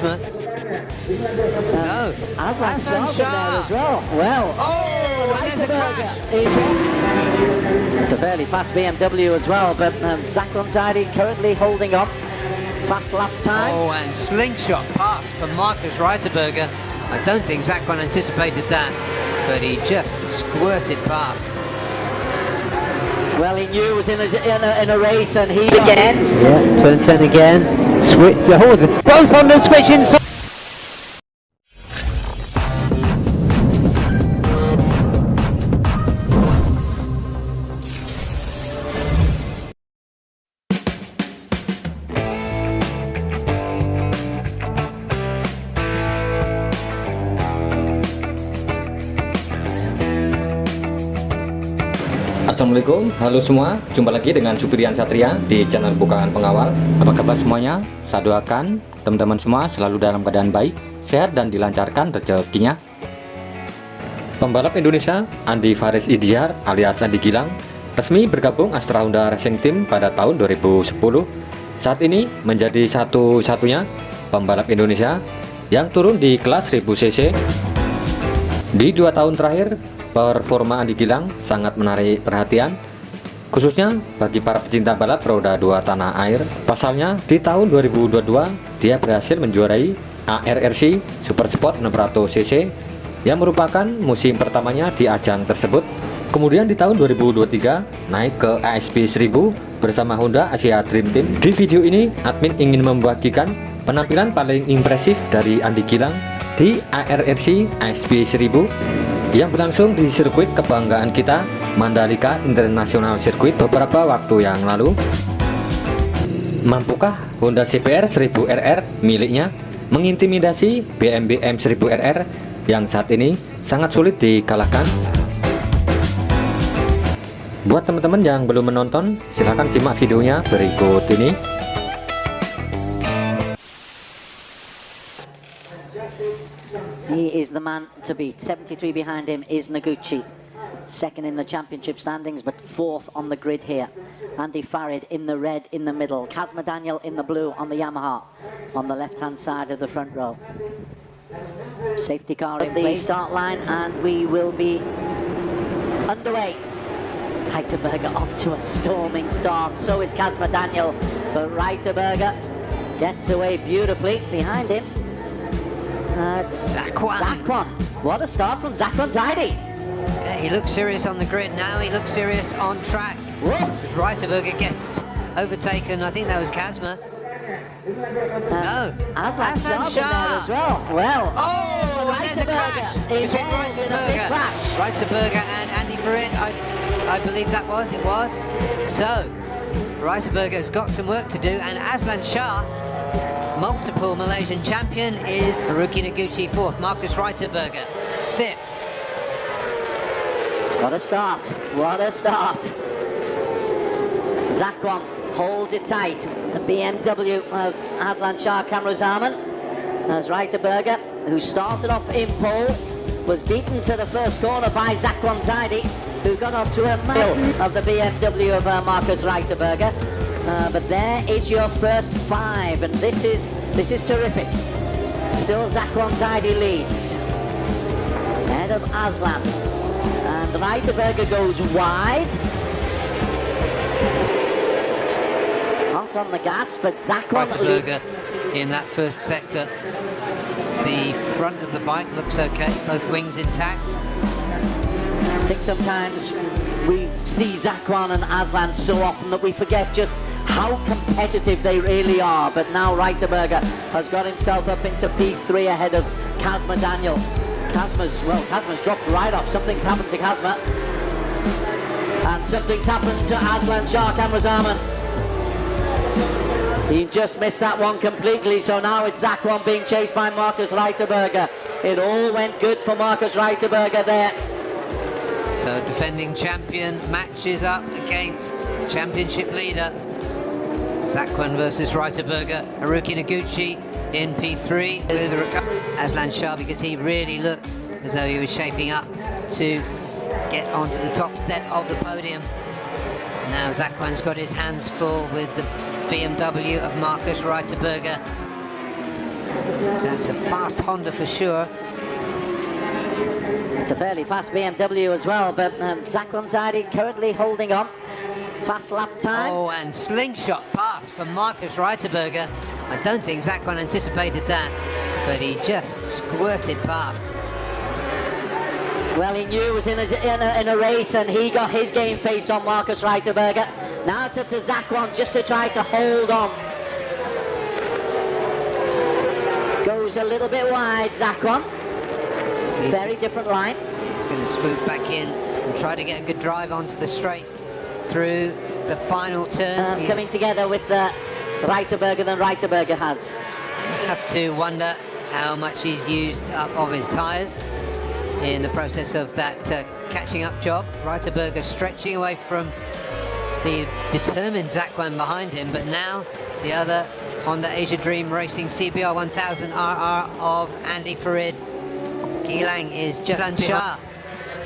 No. Aslan Sharp there as well. Well, there's a crash. It's a fairly fast BMW as well, but Zakwan Zaidi currently holding on. Fast lap time. Oh, and slingshot pass from Marcus Reiterberger. I don't think Zakwan anticipated that, but he just squirted past. Well, he knew he was in a race, and he again. Yeah, turn 10 again. Switch. Oh, both on the switch inside. Assalamualaikum, halo semua, jumpa lagi dengan Supirian Satria di channel Bukaan Pengawal. Apa kabar semuanya? Saya doakan teman-teman semua selalu dalam keadaan baik, sehat dan dilancarkan rezekinya. Pembalap Indonesia Andi Faris Idiar alias Andi Gilang resmi bergabung Astra Honda Racing Team pada tahun 2010. Saat ini menjadi satu-satunya pembalap Indonesia yang turun di kelas 1000 cc. Di 2 tahun terakhir, performa Andi Gilang sangat menarik perhatian, khususnya bagi para pecinta balap roda 2 tanah air. Pasalnya, di tahun 2022, dia berhasil menjuarai ARRC Super Sport 600 cc yang merupakan musim pertamanya di ajang tersebut. Kemudian di tahun 2023, naik ke ASB 1000 bersama Honda Asia Dream Team. Di video ini, admin ingin membagikan penampilan paling impresif dari Andi Gilang di ARRC ASB 1000 yang berlangsung di sirkuit kebanggaan kita, Mandalika International Circuit, beberapa waktu yang lalu. Mampukah Honda CBR 1000RR miliknya mengintimidasi BMW M1000RR yang saat ini sangat sulit dikalahkan? Buat teman-teman yang belum menonton, silahkan simak videonya berikut ini. He is the man to beat. 73 behind him is Noguchi. Second in the championship standings, but fourth on the grid here. Andy Farid in the red in the middle. Kazma Daniel in the blue on the Yamaha on the left-hand side of the front row. Safety car in the start line, and we will be underway. Reiterberger off to a storming start. So is Kazma Daniel, but Reiterberger gets away beautifully behind him. Zakwan. What a start from Zakwan Zaidi. Yeah, he looks serious on the grid now. He looks serious on track. Reiterberger gets overtaken. I think that was Kazma. No, Aslan Sharp in there as well. Well, there's a crash between Reiterberger and Andy Farid. I believe that was. It was. So, Reiterberger's got some work to do, and Aslan Shah, multiple Malaysian champion, is Haruki Noguchi fourth, Marcus Reiterberger fifth. What a start, what a start. Zakwan holds it tight. The BMW of Aslan Shah Kamruzaman, as Reiterberger, who started off in pole, was beaten to the first corner by Zakwan Zaidi, who got up to a mile of the BMW of Marcus Reiterberger. But there is your first 5, and this is terrific. Still Zakwan Zaidi leads, ahead of Aslan, and Reiterberger goes wide. Hot on the gas, but Zakwan Reiterberger in that first sector. The front of the bike looks okay, both wings intact. I think sometimes we see Zakwan and Aslan so often that we forget just how competitive they really are. But now Reiterberger has got himself up into P3 ahead of Kazma Daniel. Kazma's dropped right off. Something's happened to Kazma, and something's happened to Aslan Shah Kamruzaman. He just missed that one completely, so now it's Zakwan being chased by Marcus Reiterberger. It all went good for Marcus Reiterberger there. So defending champion matches up against championship leader. Zakwan versus Reiterberger. Haruki Noguchi in P3 with Aslan Shah, because he really looked as though he was shaping up to get onto the top step of the podium. Now Zakwan's got his hands full with the BMW of Marcus Reiterberger. That's a fast Honda for sure. It's a fairly fast BMW as well, but Zach Gonzalez currently holding on. Fast lap time. Oh, and slingshot pass from Marcus Reiterberger. I don't think Zachwan anticipated that, but he just squirted past. Well, he knew it was in a race, and he got his game face on Marcus Reiterberger. Now it's up to Zachwan just to try to hold on. Goes a little bit wide, Zachwan. Very different line. He's going to swoop back in and try to get a good drive onto the straight through the final turn. Coming together with Reiterberger than Reiterberger has. You have to wonder how much he's used up of his tyres in the process of that catching up job. Reiterberger stretching away from the determined Zachwan behind him, but now the other Honda Asia Dream Racing CBR 1000 RR of Andy Farid. Gilang is just unsure.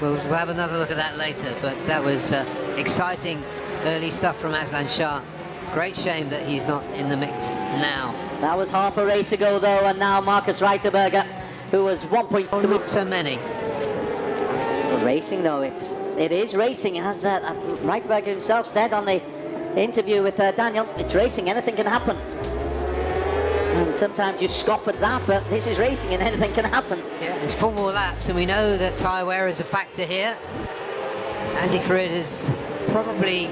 We'll have another look at that later, but that was exciting early stuff from Aslan Shah. Great shame that he's not in the mix now. That was half a race ago though, and now Marcus Reiterberger, who was 1.3. Not so many. Racing though, it is racing, as Reiterberger himself said on the interview with Daniel. It's racing, anything can happen. And sometimes you scoff at that, but this is racing and anything can happen. Yeah, there's 4 more laps, and we know that tyre wear is a factor here. Andy Farid has probably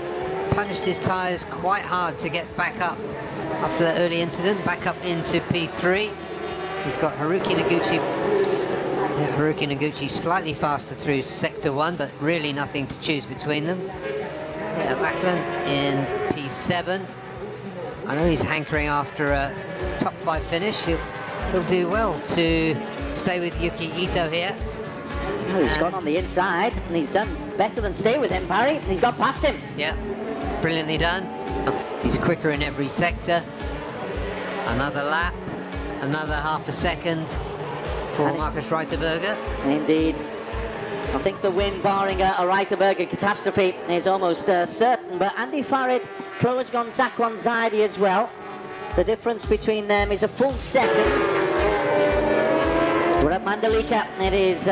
punished his tyres quite hard to get back up after that early incident, back up into P3. He's got Haruki Noguchi. Yeah, Haruki Noguchi slightly faster through Sector 1, but really nothing to choose between them. Yeah, Lachlan in P7. I know he's hankering after a top 5 finish. He'll do well to stay with Yuki Ito here. Oh, he's gone on the inside, and he's done better than stay with him, Barry. He's got past him. Yeah, brilliantly done. He's quicker in every sector. Another lap, another half a second for Marcus Reiterberger. Indeed. I think the win, barring a Reiterberger catastrophe, is almost certain. But Andy Farid closed on Zachwan Zaidi as well. The difference between them is a full second. We're at Mandalika. It is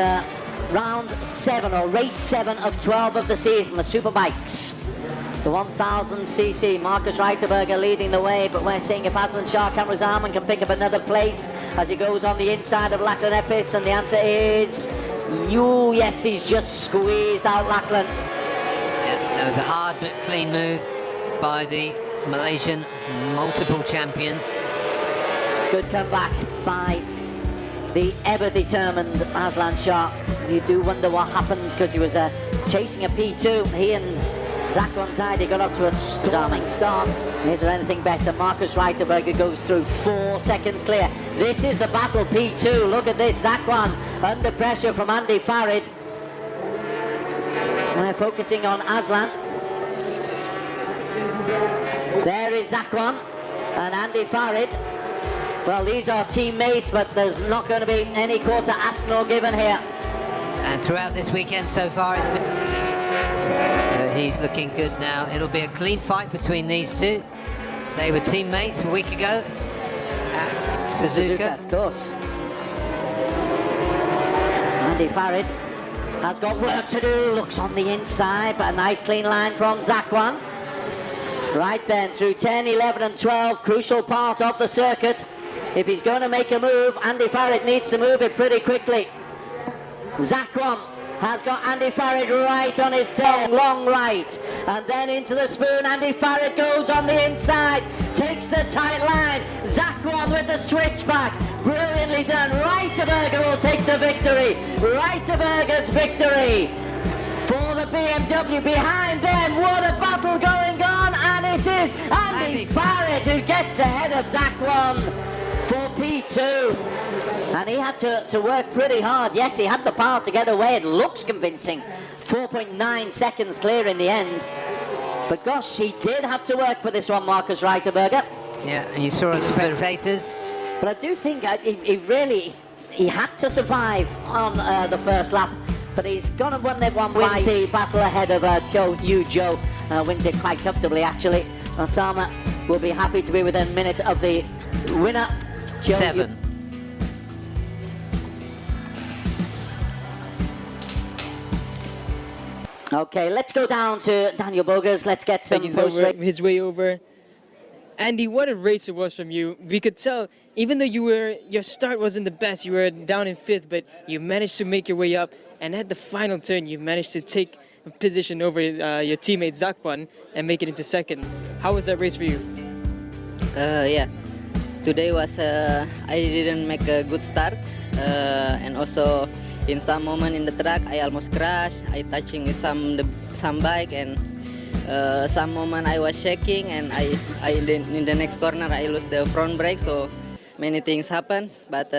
round 7, or race 7 of 12 of the season, the Superbikes. The 1000cc, Marcus Reiterberger leading the way, but we're seeing if Aslan Shah Kamrazaman can pick up another place as he goes on the inside of Lachlan Epis, and the answer is yes, he's just squeezed out Lachlan. Yeah, that was a hard but clean move by the Malaysian multiple champion. Good comeback by the ever-determined Aslan Shah. You do wonder what happened, because he was chasing a P2. He and Zachwan Zaidi got up to a storming start. Is there anything better? Marcus Reiterberger goes through 4 seconds clear. This is the Batle P2. Look at this, Zachwan under pressure from Andy Farid. We're focusing on Aslan. There is Zachwan and Andy Farid. Well, these are teammates, but there's not going to be any quarter asked nor given here. And throughout this weekend so far, it's been... he's looking good now. It'll be a clean fight between these two. They were teammates a week ago at Suzuka. Of course. Andy Farid has got work to do. Looks on the inside, but a nice clean line from Zachwan. Right then, through 10, 11 and 12, crucial part of the circuit. If he's going to make a move, Andy Farid needs to move it pretty quickly. Zachwan has got Andy Farid right on his tail, long right, and then into the spoon. Andy Farid goes on the inside, takes the tight line. Zachwan with the switchback, brilliantly done. Reiterberger will take the victory. Reiterberger's victory for the BMW. Behind them, what a battle going on, and it is Andy Farid who gets ahead of Zachwan for P2. And he had to work pretty hard. Yes, he had the power to get away. It looks convincing. 4.9 seconds clear in the end. But gosh, he did have to work for this one, Marcus Reiterberger. Yeah, and you saw the spectators. But I do think he had to survive on the first lap. But he's gonna win that one. Wins the battle ahead of Joe. Wins it quite comfortably, actually. Osama will be happy to be within a minute of the winner. 7. Okay, let's go down to Daniel Bogas. Let's get some his way over. Andy, what a race it was from you. We could tell, even though your start wasn't the best, you were down in 5th, but you managed to make your way up, and at the final turn, you managed to take a position over your teammate Zakwan and make it into 2nd. How was that race for you? Yeah, today was I didn't make a good start, and also in some moment in the track I almost crashed. I touching with some bike, and some moment I was shaking, and in the next corner I lose the front brake, so many things happen. But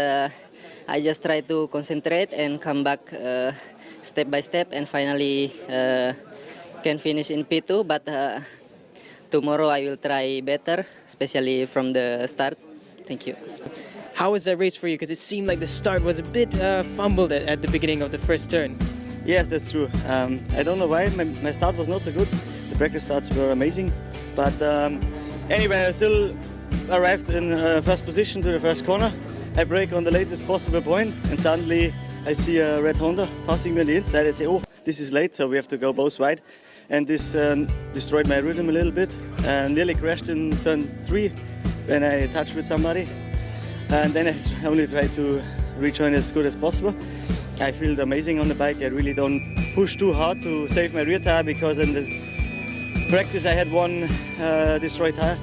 I just try to concentrate and come back step by step, and finally can finish in P2. But tomorrow I will try better, especially from the start. Thank you. How was that race for you? Because it seemed like the start was a bit fumbled at the beginning of the first turn. Yes, that's true. I don't know why my start was not so good. The bracket starts were amazing, but anyway, I still arrived in first position to the first corner. I brake on the latest possible point, and suddenly I see a red Honda passing me on the inside. I say, oh, this is late, so we have to go both wide. And this destroyed my rhythm a little bit, and nearly crashed in turn 3 when I touched with somebody. And then I only tried to rejoin as good as possible. I feel amazing on the bike. I really don't push too hard to save my rear tire, because in the practice I had one destroyed tire.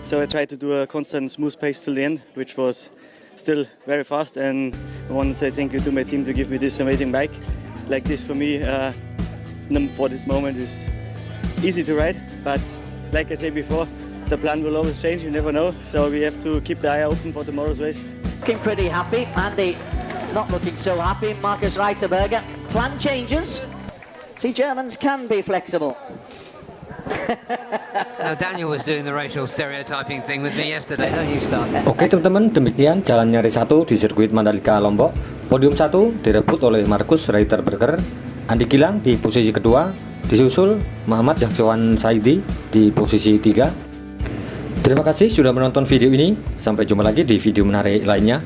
So I tried to do a constant smooth pace till the end, which was still very fast. And I want to say thank you to my team to give me this amazing bike. Like this for me, for this moment is easy to ride. But like I said before, the plan will always change, you never know. So we have to keep the eye open for tomorrow's race. Looking pretty happy. Andy not looking so happy. Marcus Reiterberger. Plan changes. See, Germans can be flexible. Now, Daniel was doing the racial stereotyping thing with me yesterday. Don't you start that. Oke teman-teman, demikian jalannya race 1 di sirkuit Mandalika Lombok. Podium 1 direbut oleh Marcus Reiterberger, Andi Gilang di posisi kedua, disusul Muhammad Jaksawan Saidi di posisi 3. Terima kasih sudah menonton video ini. Sampai jumpa lagi di video menarik lainnya.